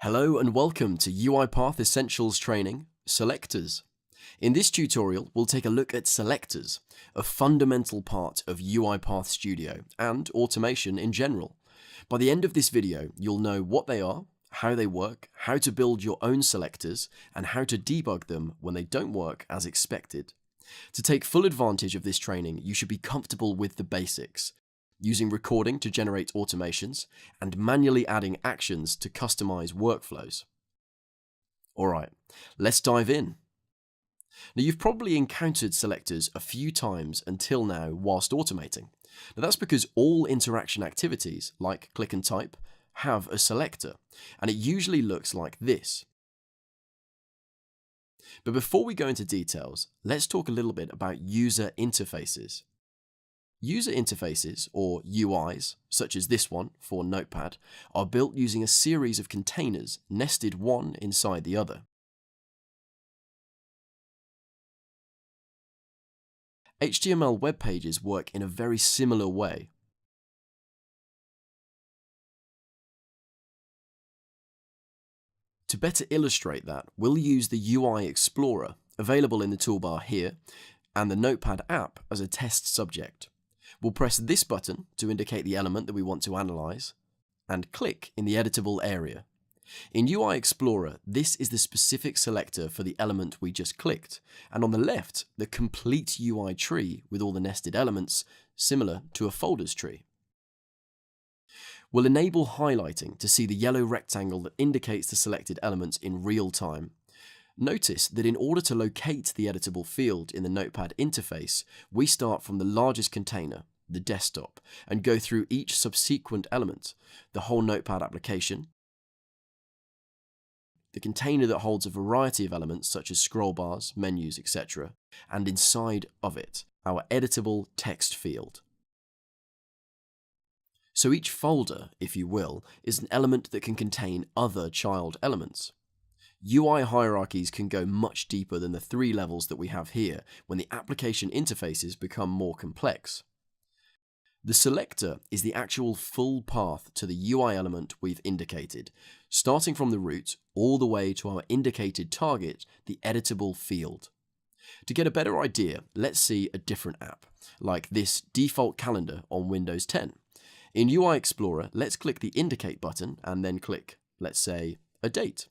Hello and welcome to UiPath Essentials training, Selectors. In this tutorial, we'll take a look at selectors, a fundamental part of UiPath Studio and automation in general. By the end of this video, you'll know what they are, how they work, how to build your own selectors, and how to debug them when they don't work as expected. To take full advantage of this training, you should be comfortable with the basics, using recording to generate automations, and manually adding actions to customize workflows. Alright, let's dive in. Now you've probably encountered selectors a few times until now whilst automating. Now that's because all interaction activities, like click and type, have a selector, and it usually looks like this. But before we go into details, let's talk a little bit about user interfaces. User interfaces, or UIs, such as this one for Notepad, are built using a series of containers nested one inside the other. HTML web pages work in a very similar way. To better illustrate that, we'll use the UI Explorer, available in the toolbar here, and the Notepad app as a test subject. We'll press this button to indicate the element that we want to analyze, and click in the editable area. In UI Explorer, this is the specific selector for the element we just clicked, and on the left, the complete UI tree with all the nested elements, similar to a folders tree. We'll enable highlighting to see the yellow rectangle that indicates the selected elements in real time. Notice that in order to locate the editable field in the Notepad interface, we start from the largest container, the desktop, and go through each subsequent element, the whole Notepad application, the container that holds a variety of elements such as scroll bars, menus, etc., and inside of it, our editable text field. So each folder, if you will, is an element that can contain other child elements. UI hierarchies can go much deeper than the 3 levels that we have here when the application interfaces become more complex. The selector is the actual full path to the UI element we've indicated, starting from the root all the way to our indicated target, the editable field. To get a better idea, let's see a different app, like this default calendar on Windows 10. In UI Explorer, let's click the Indicate button and then click, let's say, a date.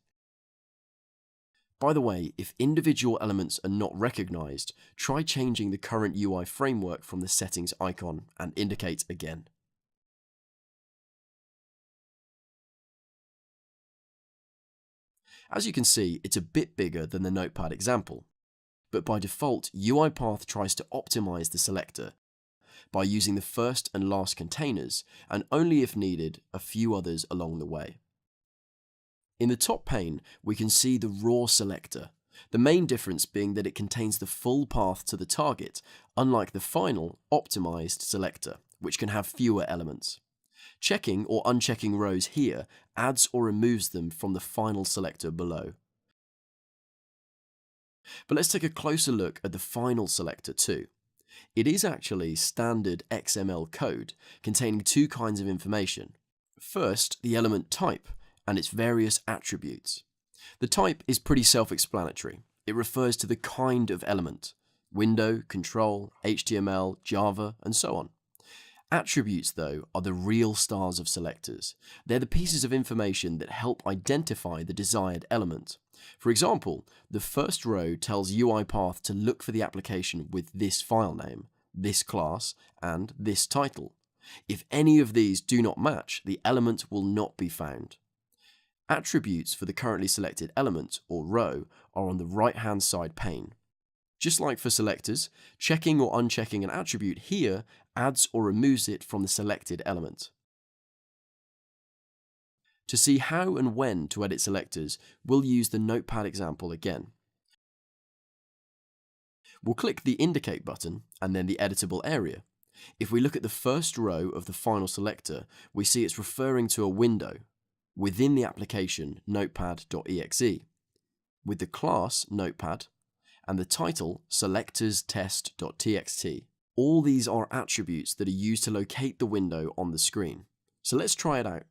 By the way, if individual elements are not recognized, try changing the current UI framework from the settings icon and indicate again. As you can see, it's a bit bigger than the Notepad example, but by default, UiPath tries to optimize the selector by using the first and last containers, and only if needed, a few others along the way. In the top pane, we can see the raw selector, the main difference being that it contains the full path to the target, unlike the final, optimized selector, which can have fewer elements. Checking or unchecking rows here adds or removes them from the final selector below. But let's take a closer look at the final selector too. It is actually standard XML code containing 2 kinds of information. First, the element type and its various attributes. The type is pretty self-explanatory. It refers to the kind of element: window, control, HTML, Java, and so on. Attributes, though, are the real stars of selectors. They're the pieces of information that help identify the desired element. For example, the first row tells UiPath to look for the application with this file name, this class, and this title. If any of these do not match, the element will not be found. Attributes for the currently selected element, or row, are on the right-hand side pane. Just like for selectors, checking or unchecking an attribute here adds or removes it from the selected element. To see how and when to edit selectors, we'll use the Notepad example again. We'll click the Indicate button and then the editable area. If we look at the first row of the final selector, we see it's referring to a window within the application notepad.exe, with the class Notepad and the title selectorstest.txt. All these are attributes that are used to locate the window on the screen. So let's try it out.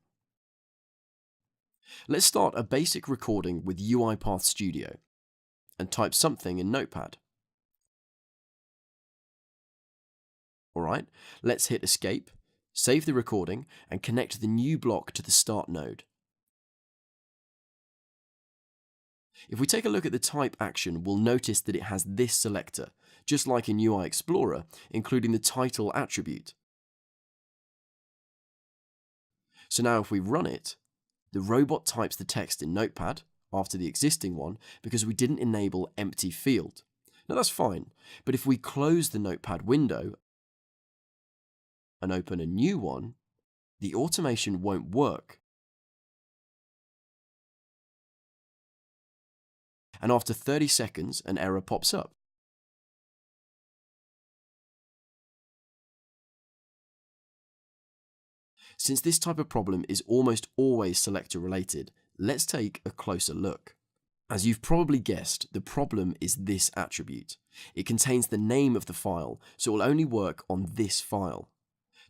Let's start a basic recording with UiPath Studio and type something in Notepad. Alright, let's hit Escape, save the recording and connect the new block to the Start node. If we take a look at the type action, we'll notice that it has this selector, just like in UI Explorer, including the title attribute. So now if we run it, the robot types the text in Notepad after the existing one because we didn't enable empty field. Now that's fine, but if we close the Notepad window and open a new one, the automation won't work. And after 30 seconds, an error pops up. Since this type of problem is almost always selector related, let's take a closer look. As you've probably guessed, the problem is this attribute. It contains the name of the file, so it will only work on this file.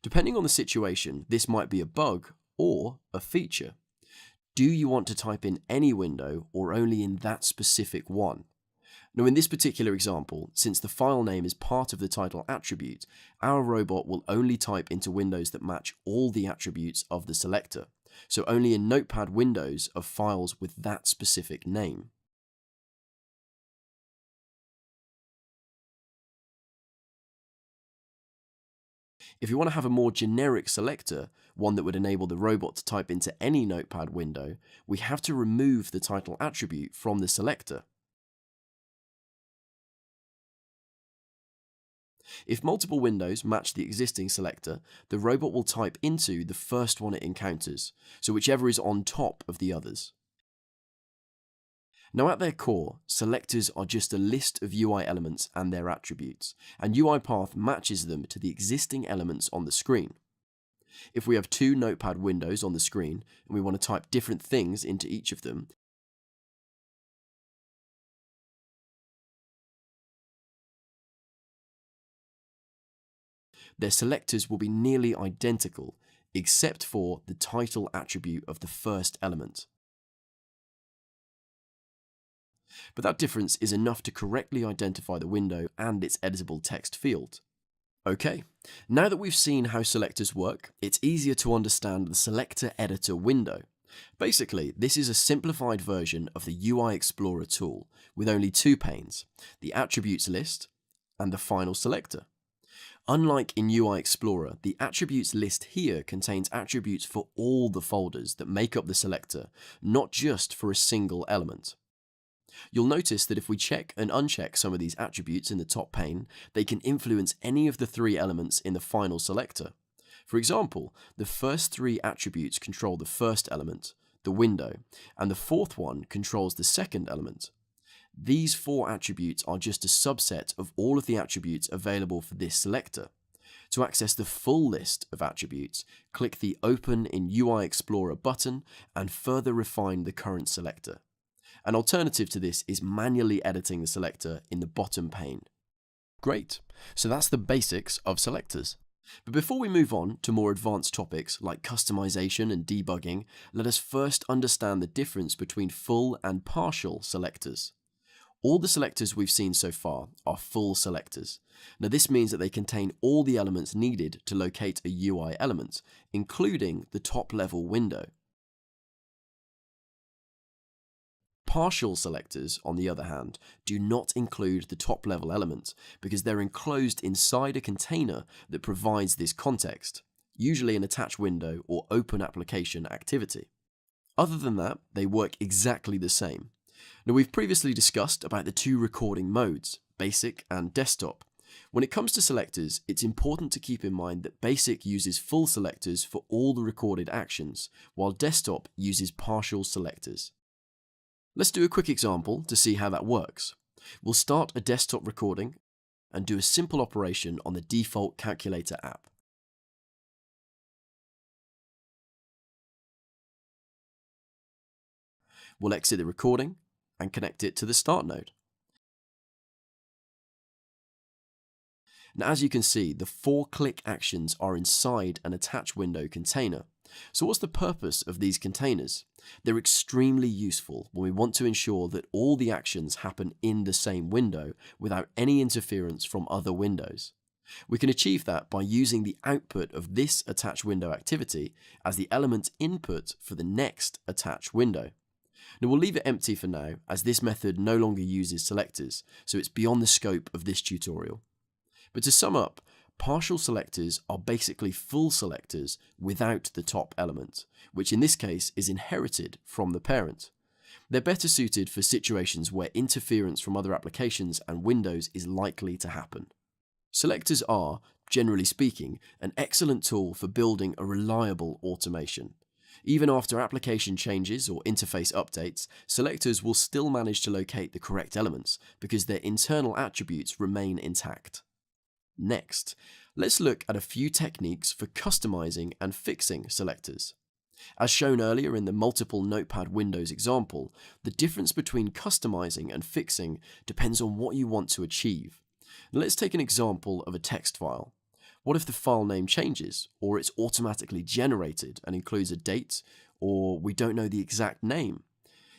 Depending on the situation, this might be a bug or a feature. Do you want to type in any window or only in that specific one? Now in this particular example, since the file name is part of the title attribute, our robot will only type into windows that match all the attributes of the selector, so only in Notepad windows of files with that specific name. If you want to have a more generic selector, one that would enable the robot to type into any Notepad window, we have to remove the title attribute from the selector. If multiple windows match the existing selector, the robot will type into the first one it encounters, so whichever is on top of the others. Now at their core, selectors are just a list of UI elements and their attributes, and UiPath matches them to the existing elements on the screen. If we have two Notepad windows on the screen and we want to type different things into each of them, their selectors will be nearly identical, except for the title attribute of the first element. But that difference is enough to correctly identify the window and its editable text field. Okay, now that we've seen how selectors work, it's easier to understand the selector editor window. Basically, this is a simplified version of the UI Explorer tool with only two panes, the attributes list and the final selector. Unlike in UI Explorer, the attributes list here contains attributes for all the folders that make up the selector, not just for a single element. You'll notice that if we check and uncheck some of these attributes in the top pane, they can influence any of the three elements in the final selector. For example, the first three attributes control the first element, the window, and the fourth one controls the second element. These four attributes are just a subset of all of the attributes available for this selector. To access the full list of attributes, click the Open in UI Explorer button and further refine the current selector. An alternative to this is manually editing the selector in the bottom pane. Great, so that's the basics of selectors. But before we move on to more advanced topics like customization and debugging, let us first understand the difference between full and partial selectors. All the selectors we've seen so far are full selectors. Now this means that they contain all the elements needed to locate a UI element, including the top level window. Partial selectors, on the other hand, do not include the top level element because they're enclosed inside a container that provides this context, usually an attached window or open application activity. Other than that, they work exactly the same. Now we've previously discussed about the two recording modes, basic and desktop. When it comes to selectors, it's important to keep in mind that basic uses full selectors for all the recorded actions, while desktop uses partial selectors. Let's do a quick example to see how that works. We'll start a desktop recording and do a simple operation on the default calculator app. We'll exit the recording and connect it to the start node. Now as you can see, the 4 click actions are inside an attach window container. So what's the purpose of these containers? They're extremely useful when we want to ensure that all the actions happen in the same window without any interference from other windows. We can achieve that by using the output of this attach window activity as the element input for the next attach window. Now we'll leave it empty for now, as this method no longer uses selectors, so it's beyond the scope of this tutorial. But to sum up, partial selectors are basically full selectors without the top element, which in this case is inherited from the parent. They're better suited for situations where interference from other applications and windows is likely to happen. Selectors are, generally speaking, an excellent tool for building a reliable automation. Even after application changes or interface updates, selectors will still manage to locate the correct elements because their internal attributes remain intact. Next, let's look at a few techniques for customizing and fixing selectors. As shown earlier in the multiple notepad windows example, the difference between customizing and fixing depends on what you want to achieve. Now let's take an example of a text file. What if the file name changes, or it's automatically generated and includes a date, or we don't know the exact name?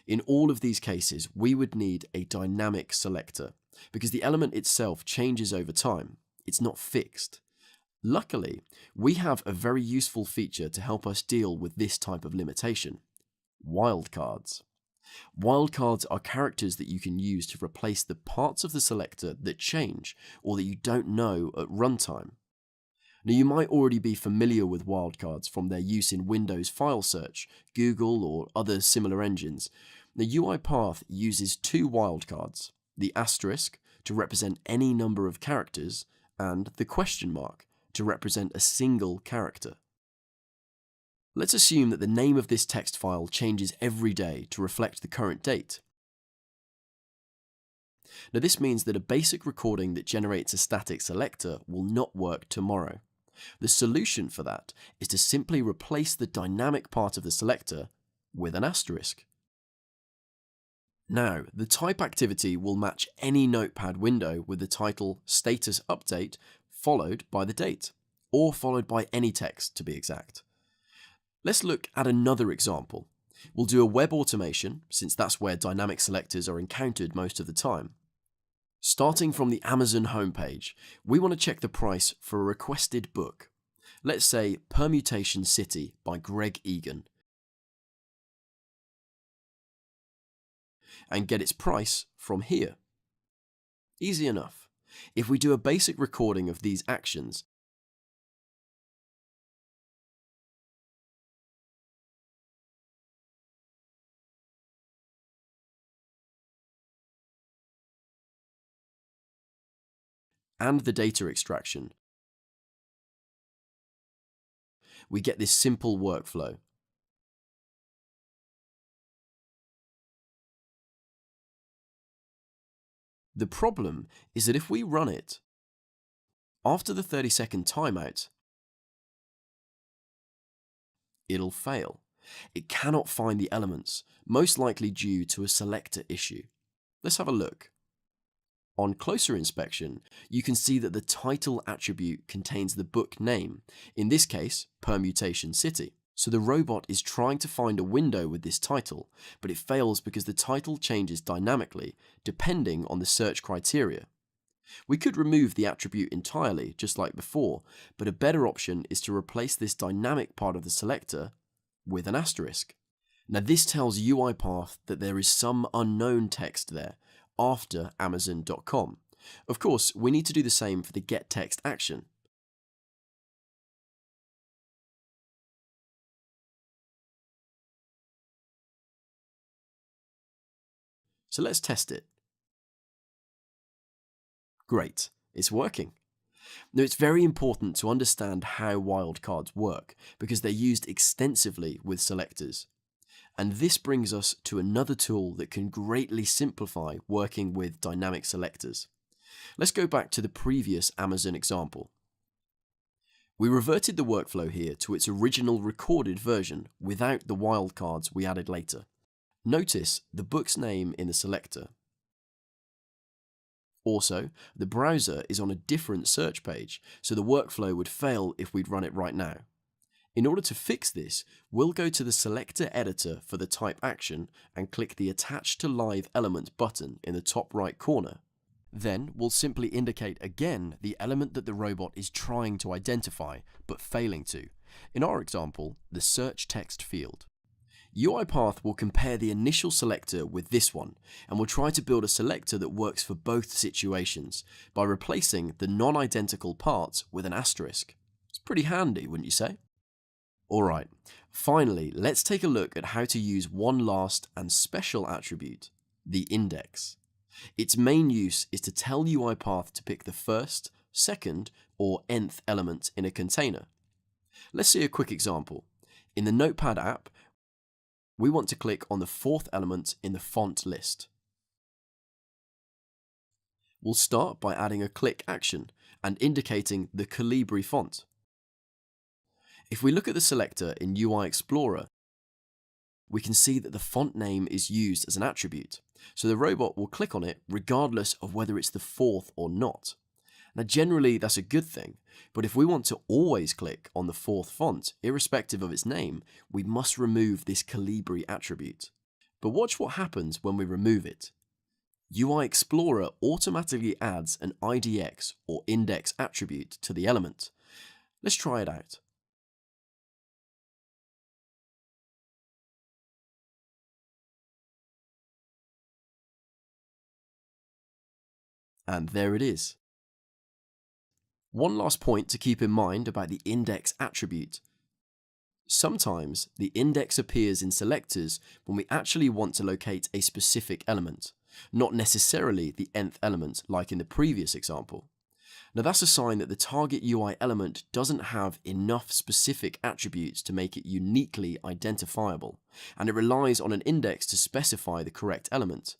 In all of these cases, we would need a dynamic selector, because the element itself changes over time. It's not fixed. Luckily, we have a very useful feature to help us deal with this type of limitation: wildcards. Wildcards are characters that you can use to replace the parts of the selector that change or that you don't know at runtime. Now, you might already be familiar with wildcards from their use in Windows file search, Google, or other similar engines. The UiPath uses two wildcards: the asterisk to represent any number of characters, and the question mark to represent a single character. Let's assume that the name of this text file changes every day to reflect the current date. Now, this means that a basic recording that generates a static selector will not work tomorrow. The solution for that is to simply replace the dynamic part of the selector with an asterisk. Now, the type activity will match any notepad window with the title status update followed by the date, or followed by any text to be exact. Let's look at another example. We'll do a web automation, since that's where dynamic selectors are encountered most of the time. Starting from the Amazon homepage, we want to check the price for a requested book. Let's say Permutation City by Greg Egan, and get its price from here. Easy enough. If we do a basic recording of these actions, and the data extraction, we get this simple workflow. The problem is that if we run it, after the 30-second timeout, it'll fail. It cannot find the elements, most likely due to a selector issue. Let's have a look. On closer inspection, you can see that the title attribute contains the book name, in this case, Permutation City. So the robot is trying to find a window with this title, but it fails because the title changes dynamically depending on the search criteria. We could remove the attribute entirely, just like before, but a better option is to replace this dynamic part of the selector with an asterisk. Now this tells UiPath that there is some unknown text there after Amazon.com. Of course, we need to do the same for the getText action. So let's test it. Great, it's working. Now it's very important to understand how wildcards work because they're used extensively with selectors. And this brings us to another tool that can greatly simplify working with dynamic selectors. Let's go back to the previous Amazon example. We reverted the workflow here to its original recorded version without the wildcards we added later. Notice the book's name in the selector. Also, the browser is on a different search page, so the workflow would fail if we'd run it right now. In order to fix this, we'll go to the selector editor for the type action and click the Attach to Live Element button in the top right corner. Then we'll simply indicate again the element that the robot is trying to identify but failing to. In our example, the search text field. UiPath will compare the initial selector with this one, and will try to build a selector that works for both situations by replacing the non-identical parts with an asterisk. It's pretty handy, wouldn't you say? Alright, finally, let's take a look at how to use one last and special attribute, the index. Its main use is to tell UiPath to pick the first, second, or nth element in a container. Let's see a quick example. In the Notepad app, we want to click on the fourth element in the font list. We'll start by adding a click action and indicating the Calibri font. If we look at the selector in UI Explorer, we can see that the font name is used as an attribute, so the robot will click on it regardless of whether it's the fourth or not. Now generally that's a good thing, but if we want to always click on the fourth font, irrespective of its name, we must remove this Calibri attribute. But watch what happens when we remove it. UI Explorer automatically adds an IDX or index attribute to the element. Let's try it out. And there it is. One last point to keep in mind about the index attribute. Sometimes the index appears in selectors when we actually want to locate a specific element, not necessarily the nth element like in the previous example. Now that's a sign that the target UI element doesn't have enough specific attributes to make it uniquely identifiable, and it relies on an index to specify the correct element.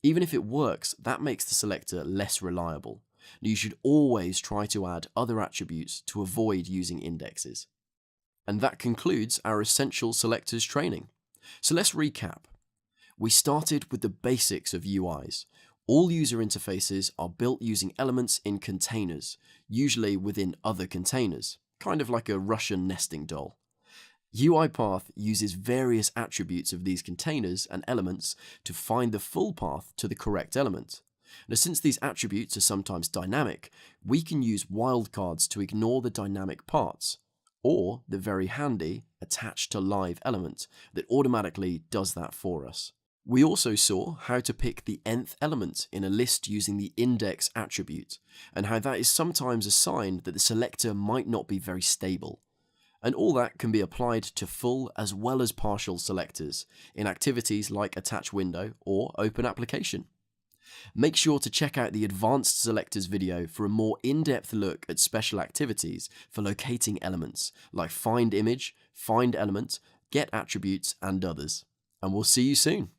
Even if it works, that makes the selector less reliable. You should always try to add other attributes to avoid using indexes. And that concludes our Essential Selectors training. So let's recap. We started with the basics of UIs. All user interfaces are built using elements in containers, usually within other containers, kind of like a Russian nesting doll. UiPath uses various attributes of these containers and elements to find the full path to the correct element. Now, since these attributes are sometimes dynamic, we can use wildcards to ignore the dynamic parts, or the very handy attach to live element that automatically does that for us. We also saw how to pick the nth element in a list using the index attribute, and how that is sometimes a sign that the selector might not be very stable. And all that can be applied to full as well as partial selectors in activities like attach window or open application. Make sure to check out the advanced selectors video for a more in-depth look at special activities for locating elements like find image, find element, get attributes and others. And we'll see you soon.